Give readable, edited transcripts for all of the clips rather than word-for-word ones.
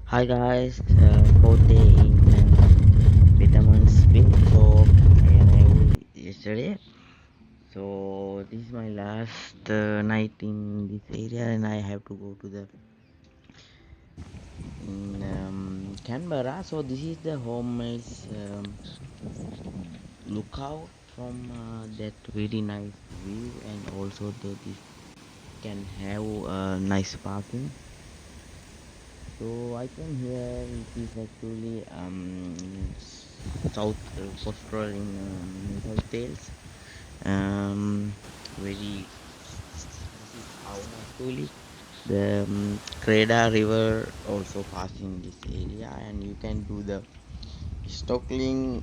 Hi guys, fourth day in Vitamin's So again I was yesterday. So this is my last night in this area, and I have to go to the in Canberra. So this is the homemade's lookout from that very nice view, and also this can have nice parking. So I came here. It is actually South Coastal in New South Wales. Very this is town actually. The Creda River also passes in this area, and you can do the snorkeling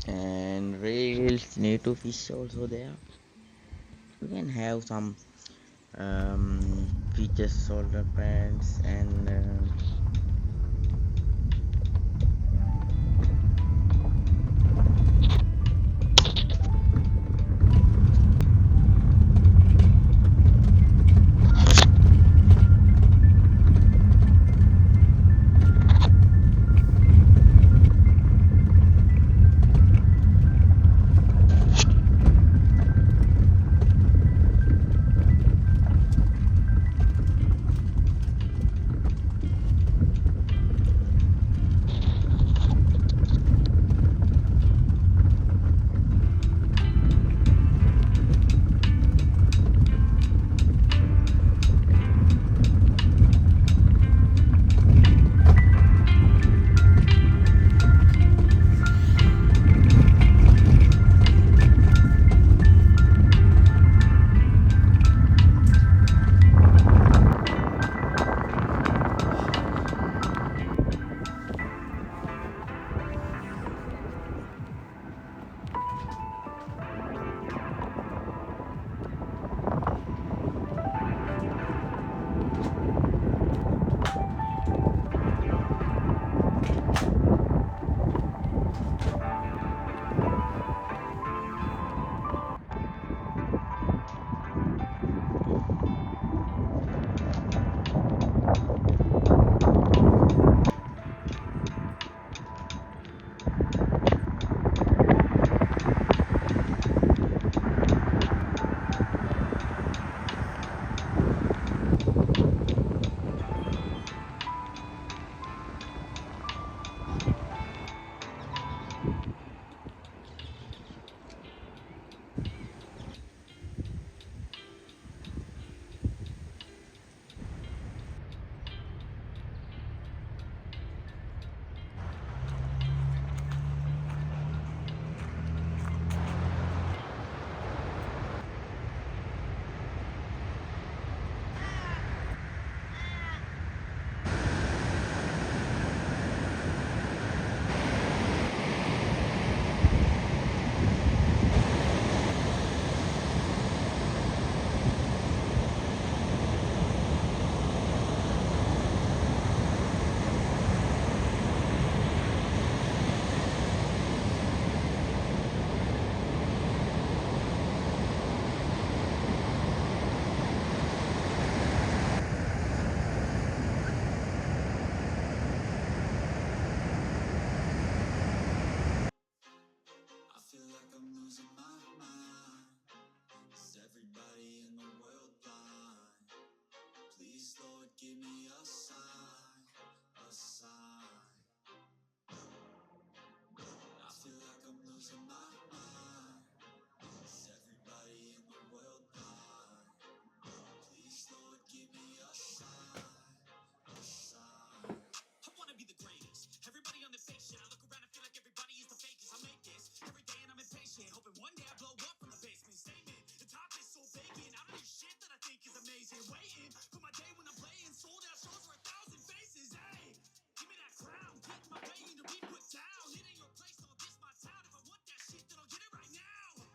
and rails, native fish also there. You can have some beaches, shoulder pads, and I feel like I'm losing my mind. Is everybody in the world blind? Please, Lord, give me a sign, a sign. I feel like I'm losing my mind. Is everybody in the world blind? Please, Lord, give me a sign, a sign. I wanna be the greatest. Everybody on the fake shit. I look around and feel like everybody is the fakest. I make this every day and I'm impatient, hoping one day I blow up from the basement. Statement, the top is so vacant. I don't do shit that I think is amazing. Waiting for my day when I'm playing sold out shows for 1,000 faces. Hey, give me that crown, take my pain to be put down. It ain't your place, no, this my town. If I want that shit, then I'll get it right now.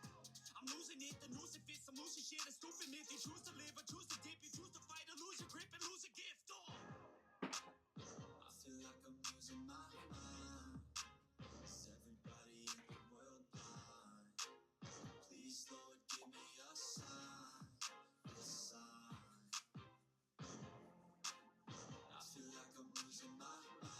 I'm losing it, the noose it fits. I'm losing shit, a stupid myth. You choose to live or choose to dip. You choose to fight or lose your grip and lose a gift. Oh. I feel like I'm losing my mind. Is everybody in the world blind? Please, Lord, give me a sign, a sign. I feel like I'm losing my mind.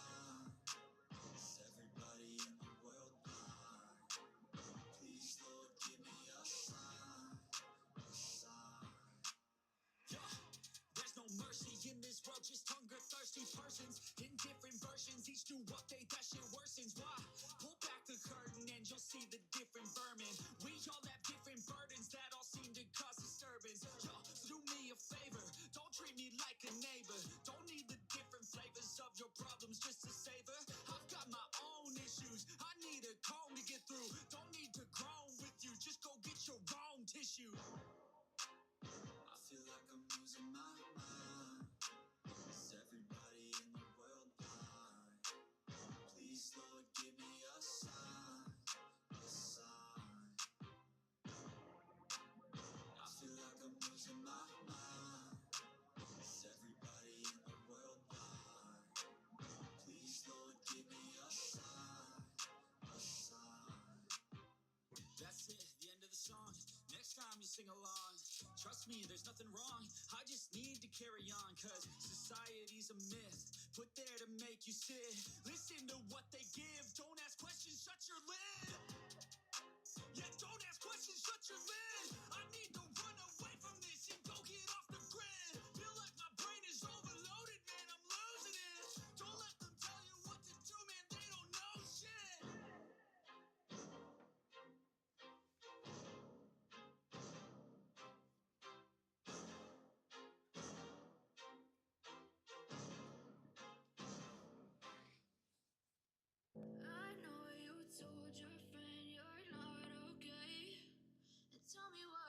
there's nothing wrong. I just need to carry on, cause society's a myth put there to make you sit. Listen to what they give. Don't ask questions, shut your lid. Yeah, don't ask questions, shut your lid. I need to run away from this and go get off the grid. Feel like my brain is overloaded, man, I'm losing it. Don't let them tell you what to do, man, they don't know shit. I know you told your friend you're not okay. And tell me why.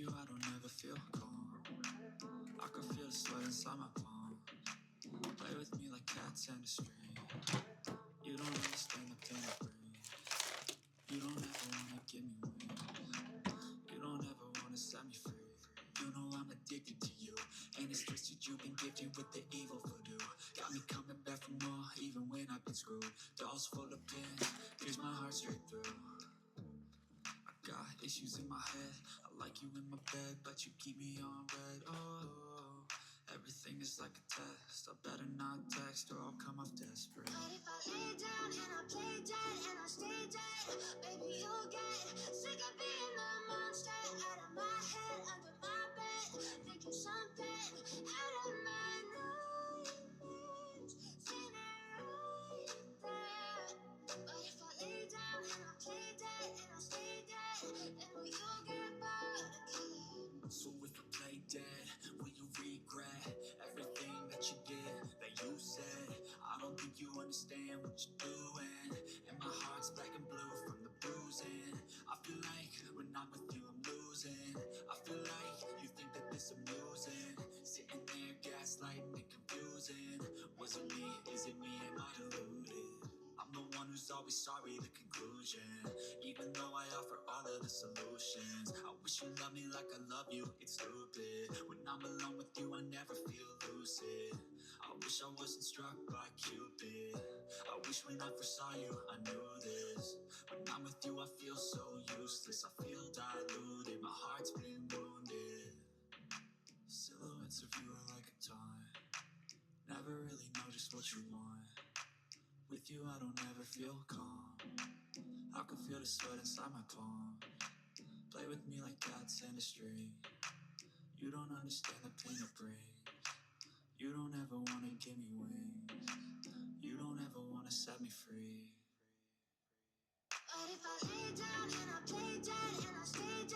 you, I don't ever feel calm. I can feel the sweat inside my palm. Play with me like cats and a string. You don't understand the pain I bring. You don't ever wanna give me wings. You don't ever wanna set me free. You know I'm addicted to you, and it's twisted. You've been gifted with the evil voodoo. Got me coming back for more, even when I've been screwed. Dolls full of pins, pierce my heart straight through. I got issues in my head. I like you in my bed, but you keep me on red. Oh, everything is like a test. I better not text or I'll come off desperate. But if I lay down and I play dead and I stay dead, baby, you'll get sick of being the monster out of my head, under my bed, thinking something out of my nightmares. Seen it right there. But if I lay down and I play dead and I stay dead, then will you get bored again? So if you play dead, will you regret everything that you did, that you said? I don't think you understand what you're doing, and my heart's black and blue from the bruising. I feel like when I'm with you I'm losing. I feel like you think that this amusing, sitting there gaslighting and confusing. Was it me? Is it me? Am I deluded? I'm the one who's always sorry, the conclusion. Even though I offer all of the solutions, I wish you loved me like I love you, it's stupid. When I'm alone with you, I never feel lucid. I wish I wasn't struck by Cupid. I wish when I first saw you, I knew this. When I'm with you, I feel so useless. I feel diluted, my heart's been wounded. Silhouettes of you are like a taunt. Never really know just what you want. With you, I don't ever feel calm. I can feel the sweat inside my palm. Play with me like cats and a string. You don't understand the pain it brings. You don't ever wanna give me wings. You don't ever wanna set me free. But if I lay down and I play dead and I stay